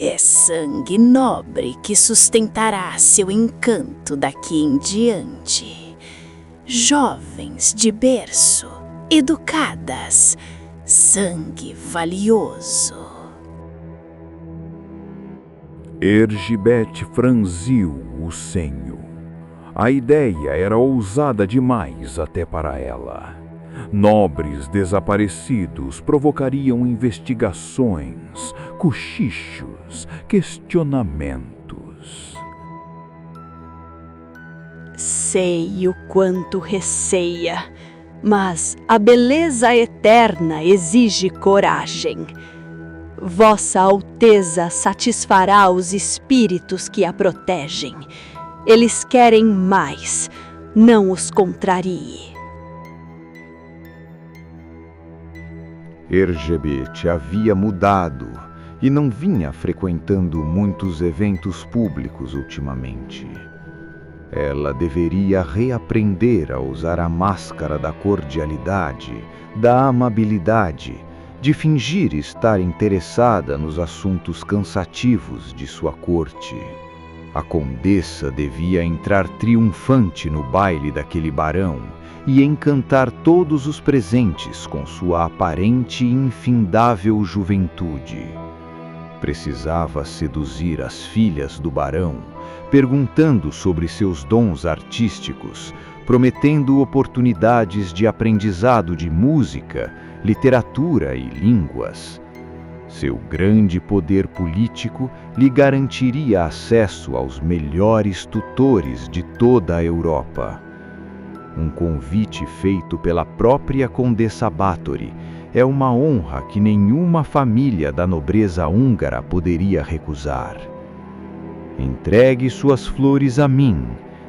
É sangue nobre que sustentará seu encanto daqui em diante. Jovens de berço, educadas, sangue valioso. Ergibete franziu o senho. A ideia era ousada demais até para ela. Nobres desaparecidos provocariam investigações, cochichos, questionamentos. Sei o quanto receia, mas a beleza eterna exige coragem. Vossa Alteza satisfará os espíritos que a protegem. Eles querem mais, não os contrarie. Ergebete havia mudado e não vinha frequentando muitos eventos públicos ultimamente. Ela deveria reaprender a usar a máscara da cordialidade, da amabilidade, de fingir estar interessada nos assuntos cansativos de sua corte. A condessa devia entrar triunfante no baile daquele barão e encantar todos os presentes com sua aparente e infindável juventude. Precisava seduzir as filhas do barão, perguntando sobre seus dons artísticos, prometendo oportunidades de aprendizado de música, literatura e línguas. Seu grande poder político lhe garantiria acesso aos melhores tutores de toda a Europa. Um convite feito pela própria Condessa Báthory é uma honra que nenhuma família da nobreza húngara poderia recusar. Entregue suas flores a mim,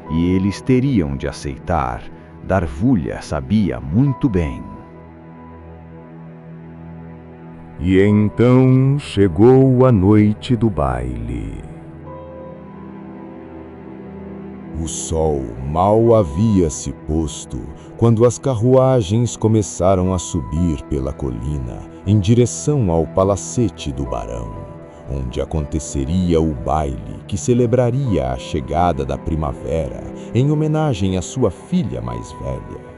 e eles teriam de aceitar. Darvulha sabia muito bem. E então chegou a noite do baile. O sol mal havia se posto quando as carruagens começaram a subir pela colina em direção ao palacete do barão, onde aconteceria o baile que celebraria a chegada da primavera em homenagem à sua filha mais velha.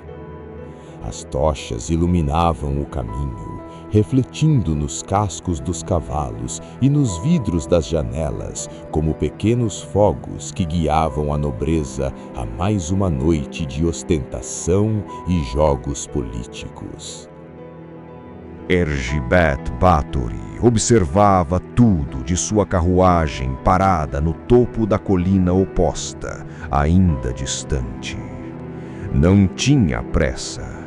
As tochas iluminavam o caminho, refletindo nos cascos dos cavalos e nos vidros das janelas, como pequenos fogos que guiavam a nobreza a mais uma noite de ostentação e jogos políticos. Ergibete Báthory observava tudo de sua carruagem parada no topo da colina oposta, ainda distante. Não tinha pressa.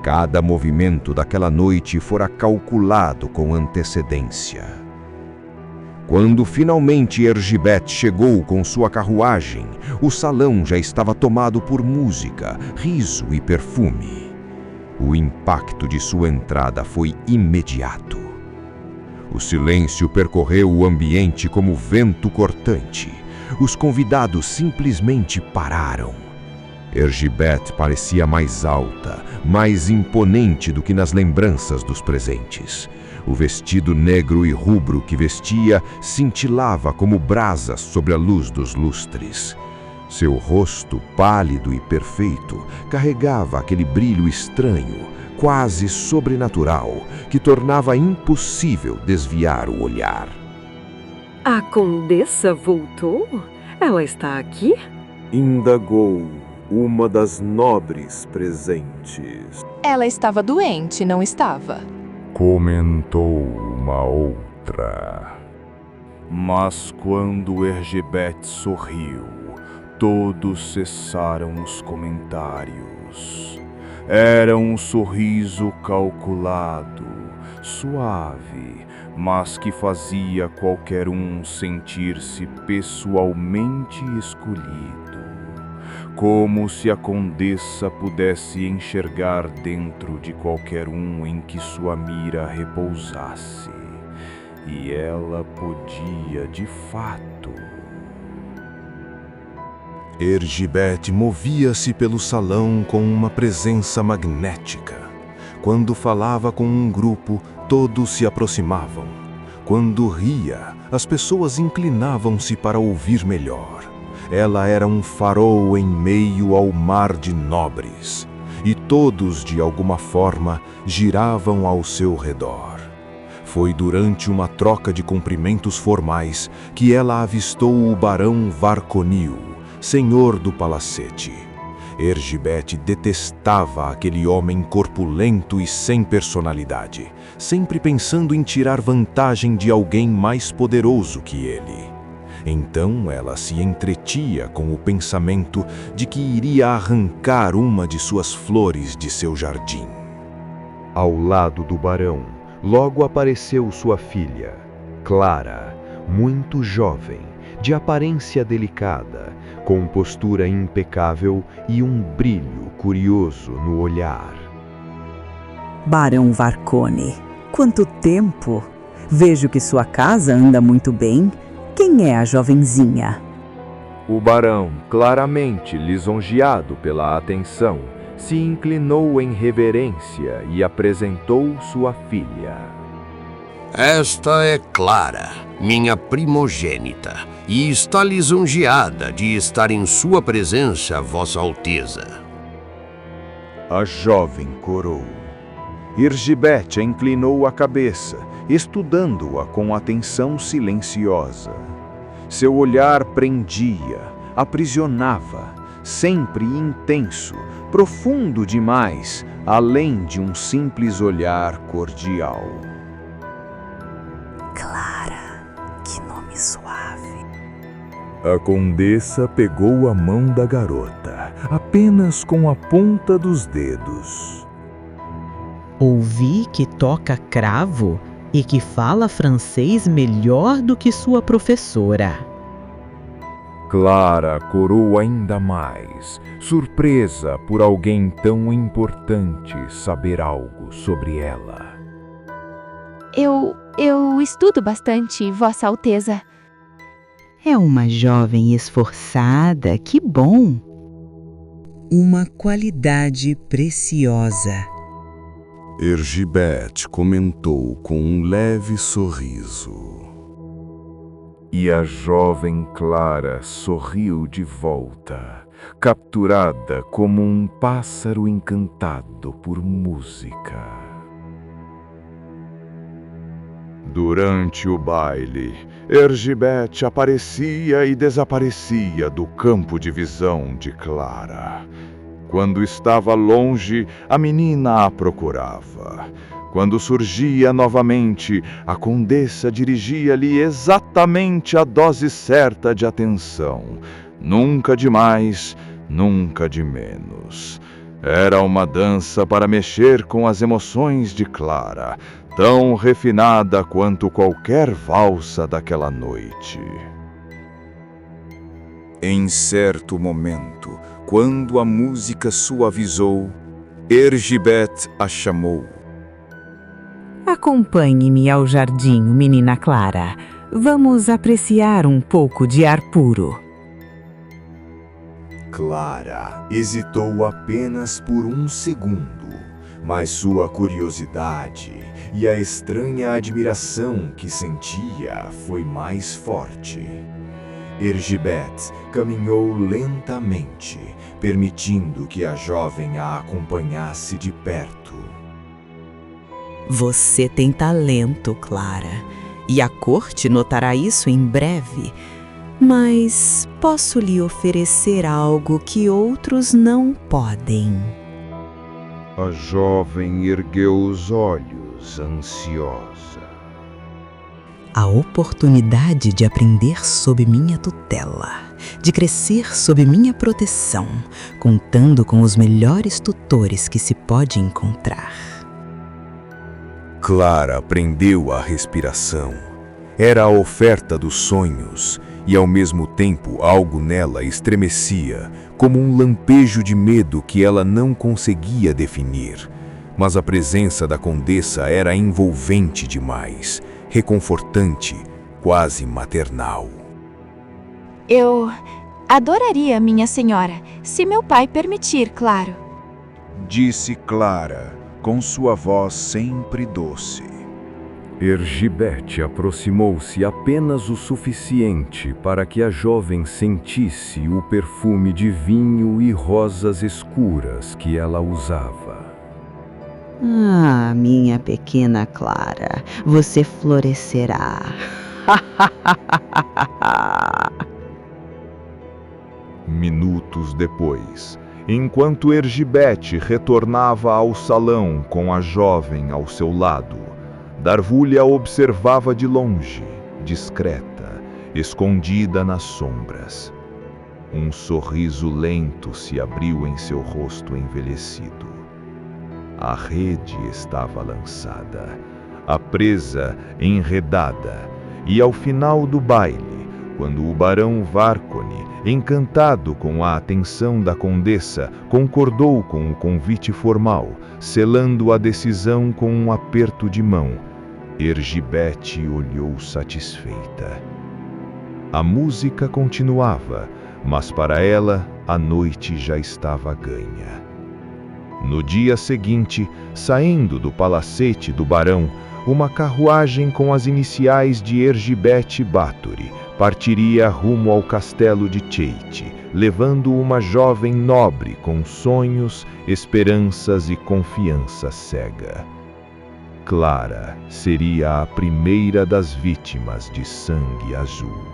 Cada movimento daquela noite fora calculado com antecedência. Quando finalmente Ergibete chegou com sua carruagem, o salão já estava tomado por música, riso e perfume. O impacto de sua entrada foi imediato. O silêncio percorreu o ambiente como vento cortante. Os convidados simplesmente pararam. Ergibete parecia mais alta, mais imponente do que nas lembranças dos presentes. O vestido negro e rubro que vestia cintilava como brasas sobre a luz dos lustres. Seu rosto, pálido e perfeito, carregava aquele brilho estranho, quase sobrenatural, que tornava impossível desviar o olhar. A condessa voltou? Ela está aqui? Indagou uma das nobres presentes. Ela estava doente, não estava? Comentou uma outra. Mas quando Ergibete sorriu, todos cessaram os comentários. Era um sorriso calculado, suave, mas que fazia qualquer um sentir-se pessoalmente escolhido. Como se a condessa pudesse enxergar dentro de qualquer um em que sua mira repousasse. E ela podia, de fato. Ergibete movia-se pelo salão com uma presença magnética. Quando falava com um grupo, todos se aproximavam. Quando ria, as pessoas inclinavam-se para ouvir melhor. Ela era um farol em meio ao mar de nobres, e todos, de alguma forma, giravam ao seu redor. Foi durante uma troca de cumprimentos formais que ela avistou o barão Varconil, senhor do palacete. Erzsébet detestava aquele homem corpulento e sem personalidade, sempre pensando em tirar vantagem de alguém mais poderoso que ele. Então ela se entretia com o pensamento de que iria arrancar uma de suas flores de seu jardim. Ao lado do barão, logo apareceu sua filha, Clara, muito jovem, de aparência delicada, com postura impecável e um brilho curioso no olhar. Barão Varcone, quanto tempo! Vejo que sua casa anda muito bem. Quem é a jovenzinha? O barão, claramente lisonjeado pela atenção, se inclinou em reverência e apresentou sua filha. Esta é Clara, minha primogênita, e está lisonjeada de estar em sua presença, Vossa Alteza. A jovem corou. Erzsébet inclinou a cabeça, estudando-a com atenção silenciosa. Seu olhar prendia, aprisionava, sempre intenso, profundo demais, além de um simples olhar cordial. Clara, que nome suave. A condessa pegou a mão da garota, apenas com a ponta dos dedos. Ouvi que toca cravo e que fala francês melhor do que sua professora. Clara corou ainda mais, surpresa por alguém tão importante saber algo sobre ela. Eu estudo bastante, Vossa Alteza. É uma jovem esforçada, que bom! Uma qualidade preciosa. Erzsébet comentou com um leve sorriso. E a jovem Clara sorriu de volta, capturada como um pássaro encantado por música. Durante o baile, Erzsébet aparecia e desaparecia do campo de visão de Clara. Quando estava longe, a menina a procurava. Quando surgia novamente, a condessa dirigia-lhe exatamente a dose certa de atenção. Nunca de mais, nunca de menos. Era uma dança para mexer com as emoções de Clara, tão refinada quanto qualquer valsa daquela noite. Em certo momento, quando a música suavizou, Erzsébet a chamou. Acompanhe-me ao jardim, menina Clara. Vamos apreciar um pouco de ar puro. Clara hesitou apenas por um segundo, mas sua curiosidade e a estranha admiração que sentia foi mais forte. Erzsébet caminhou lentamente, permitindo que a jovem a acompanhasse de perto. Você tem talento, Clara, e a corte notará isso em breve. Mas posso lhe oferecer algo que outros não podem. A jovem ergueu os olhos, ansiosa. A oportunidade de aprender sob minha tutela, de crescer sob minha proteção, contando com os melhores tutores que se pode encontrar. Clara prendeu a respiração. Era a oferta dos sonhos, e ao mesmo tempo algo nela estremecia, como um lampejo de medo que ela não conseguia definir. Mas a presença da condessa era envolvente demais, reconfortante, quase maternal. Eu adoraria, minha senhora, se meu pai permitir, claro. Disse Clara, com sua voz sempre doce. Ergibete aproximou-se apenas o suficiente para que a jovem sentisse o perfume de vinho e rosas escuras que ela usava. Ah, minha pequena Clara, você florescerá. Minutos depois, enquanto Ergibete retornava ao salão com a jovem ao seu lado, Darvúlia observava de longe, discreta, escondida nas sombras. Um sorriso lento se abriu em seu rosto envelhecido. A rede estava lançada, a presa enredada, e ao final do baile, quando o barão Varcone, encantado com a atenção da condessa, concordou com o convite formal, selando a decisão com um aperto de mão, Ergibete olhou satisfeita. A música continuava, mas para ela a noite já estava ganha. No dia seguinte, saindo do palacete do barão, uma carruagem com as iniciais de Ergibete Bathory partiria rumo ao castelo de Cheite, levando uma jovem nobre com sonhos, esperanças e confiança cega. Clara seria a primeira das vítimas de Sangue Azul.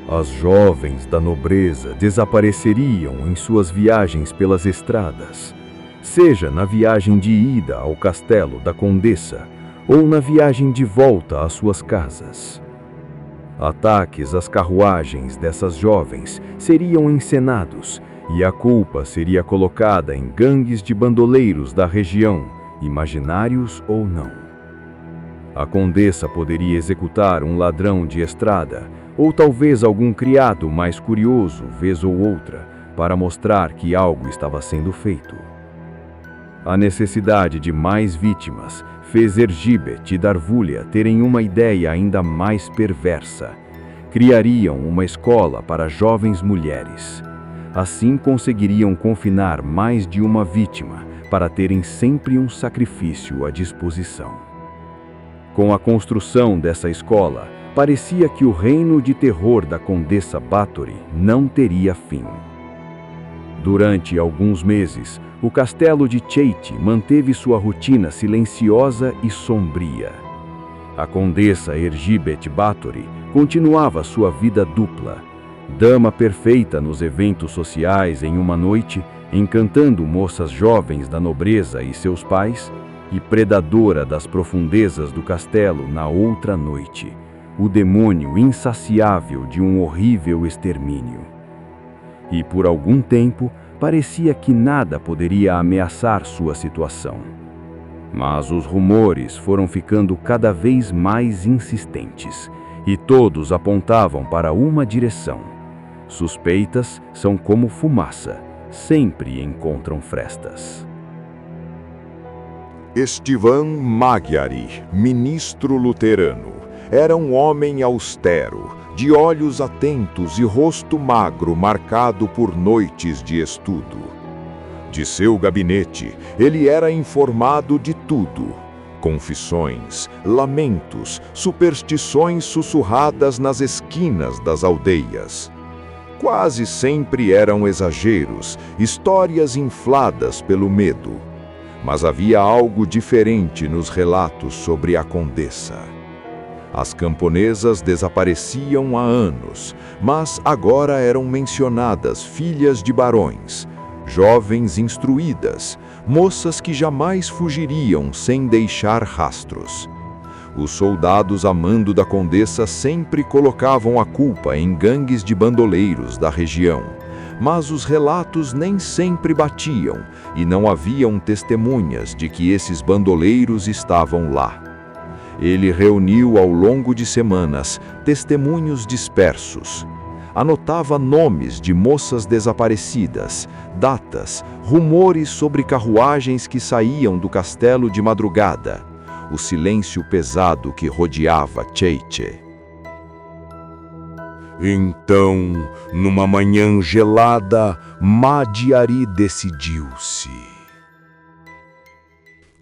As jovens da nobreza desapareceriam em suas viagens pelas estradas, seja na viagem de ida ao castelo da condessa ou na viagem de volta às suas casas. Ataques às carruagens dessas jovens seriam encenados e a culpa seria colocada em gangues de bandoleiros da região, imaginários ou não. A condessa poderia executar um ladrão de estrada, ou talvez algum criado mais curioso, vez ou outra, para mostrar que algo estava sendo feito. A necessidade de mais vítimas fez Ergibete e Darvúlia terem uma ideia ainda mais perversa. Criariam uma escola para jovens mulheres. Assim conseguiriam confinar mais de uma vítima para terem sempre um sacrifício à disposição. Com a construção dessa escola, parecia que o reino de terror da condessa Bathory não teria fim. Durante alguns meses, o castelo de Cheite manteve sua rotina silenciosa e sombria. A condessa Ergibete Bathory continuava sua vida dupla, dama perfeita nos eventos sociais em uma noite, encantando moças jovens da nobreza e seus pais, e predadora das profundezas do castelo na outra noite, o demônio insaciável de um horrível extermínio. E por algum tempo, parecia que nada poderia ameaçar sua situação. Mas os rumores foram ficando cada vez mais insistentes, e todos apontavam para uma direção. Suspeitas são como fumaça, sempre encontram frestas. Estivan Magyari, ministro luterano, era um homem austero, de olhos atentos e rosto magro marcado por noites de estudo. De seu gabinete, ele era informado de tudo: confissões, lamentos, superstições sussurradas nas esquinas das aldeias. Quase sempre eram exageros, histórias infladas pelo medo. Mas havia algo diferente nos relatos sobre a condessa. As camponesas desapareciam há anos, mas agora eram mencionadas filhas de barões, jovens instruídas, moças que jamais fugiriam sem deixar rastros. Os soldados a mando da condessa sempre colocavam a culpa em gangues de bandoleiros da região, mas os relatos nem sempre batiam e não haviam testemunhas de que esses bandoleiros estavam lá. Ele reuniu ao longo de semanas testemunhos dispersos. Anotava nomes de moças desaparecidas, datas, rumores sobre carruagens que saíam do castelo de madrugada, o silêncio pesado que rodeava Cheite. Então, numa manhã gelada, Magyari decidiu-se.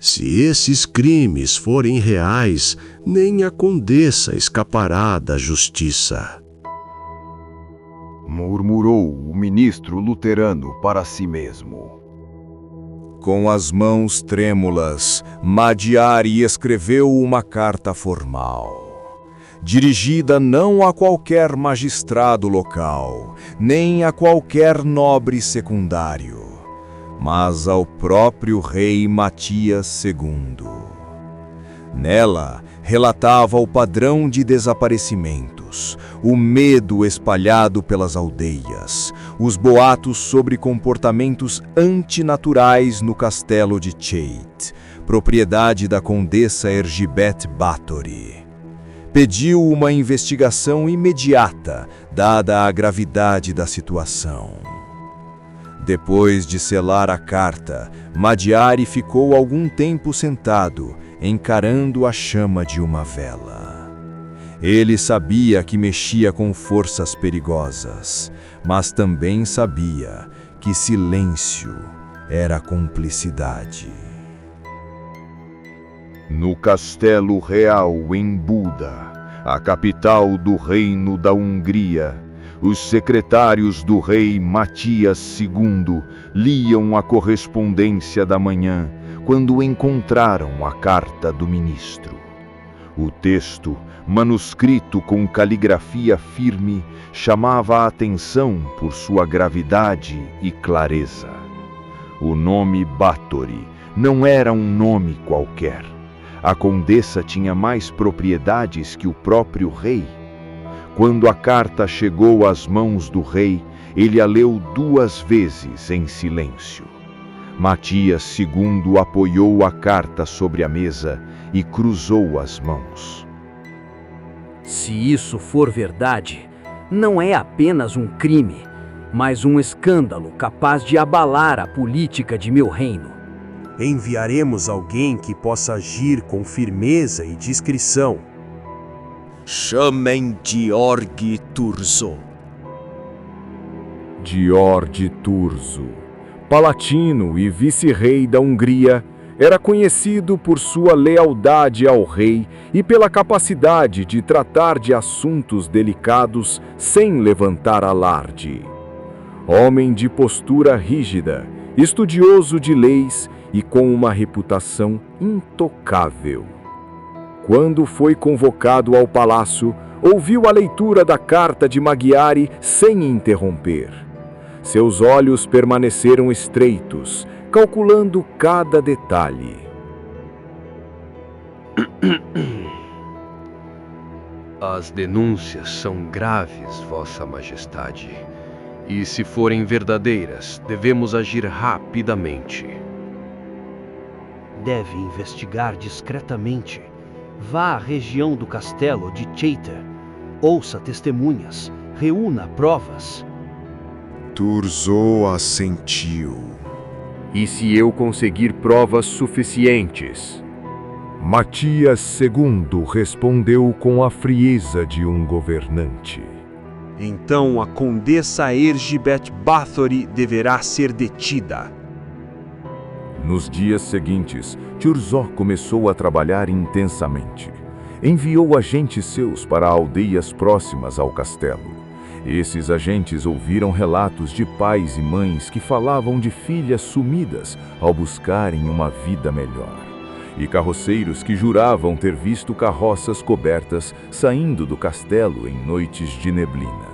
Se esses crimes forem reais, nem a condessa escapará da justiça. Murmurou o ministro luterano para si mesmo. Com as mãos trêmulas, Madiari escreveu uma carta formal, dirigida não a qualquer magistrado local, nem a qualquer nobre secundário, mas ao próprio rei Matias II. Nela, relatava o padrão de desaparecimentos, o medo espalhado pelas aldeias, os boatos sobre comportamentos antinaturais no castelo de Chait, propriedade da condessa Erzsébet Báthory. Pediu uma investigação imediata, dada a gravidade da situação. Depois de selar a carta, Madiari ficou algum tempo sentado, encarando a chama de uma vela. Ele sabia que mexia com forças perigosas, mas também sabia que silêncio era cumplicidade. No Castelo Real em Buda, a capital do Reino da Hungria, os secretários do rei Matias II liam a correspondência da manhã quando encontraram a carta do ministro. O texto, manuscrito com caligrafia firme, chamava a atenção por sua gravidade e clareza. O nome Báthory não era um nome qualquer. A condessa tinha mais propriedades que o próprio rei. Quando a carta chegou às mãos do rei, ele a leu 2 vezes em silêncio. Matias II apoiou a carta sobre a mesa e cruzou as mãos. Se isso for verdade, não é apenas um crime, mas um escândalo capaz de abalar a política de meu reino. Enviaremos alguém que possa agir com firmeza e discrição. Chamem Georg Thurzo. Georg Thurzo, palatino e vice-rei da Hungria, era conhecido por sua lealdade ao rei e pela capacidade de tratar de assuntos delicados sem levantar alarde. Homem de postura rígida, estudioso de leis e com uma reputação intocável. Quando foi convocado ao palácio, ouviu a leitura da carta de Madiari sem interromper. Seus olhos permaneceram estreitos, calculando cada detalhe. As denúncias são graves, Vossa Majestade. E se forem verdadeiras, devemos agir rapidamente. Deve investigar discretamente. Vá à região do castelo de Chait, ouça testemunhas, reúna provas. Thurzo assentiu. E se eu conseguir provas suficientes? Matias II respondeu com a frieza de um governante. Então a condessa Erzsébet Báthory deverá ser detida. Nos dias seguintes, Thurzo começou a trabalhar intensamente. Enviou agentes seus para aldeias próximas ao castelo. Esses agentes ouviram relatos de pais e mães que falavam de filhas sumidas ao buscarem uma vida melhor, e carroceiros que juravam ter visto carroças cobertas saindo do castelo em noites de neblina.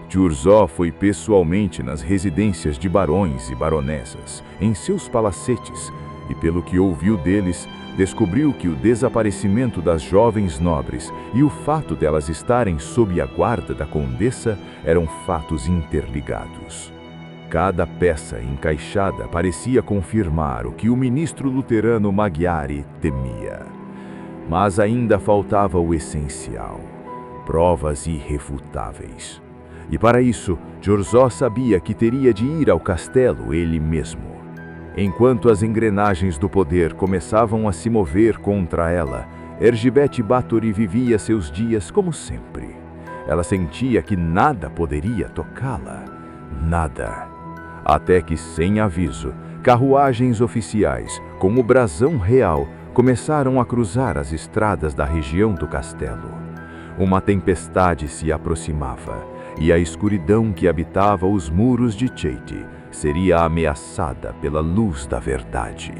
Thurzo foi pessoalmente nas residências de barões e baronesas, em seus palacetes, e pelo que ouviu deles, descobriu que o desaparecimento das jovens nobres e o fato delas estarem sob a guarda da condessa eram fatos interligados. Cada peça encaixada parecia confirmar o que o ministro luterano Madiari temia. Mas ainda faltava o essencial: provas irrefutáveis. E para isso, Thurzo sabia que teria de ir ao castelo ele mesmo. Enquanto as engrenagens do poder começavam a se mover contra ela, Erzsébet Báthory vivia seus dias como sempre. Ela sentia que nada poderia tocá-la. Nada. Até que, sem aviso, Carruagens oficiais, com o brasão real, começaram a cruzar as estradas da região do castelo. Uma tempestade se aproximava, e a escuridão que habitava os muros de Cheite seria ameaçada pela luz da verdade.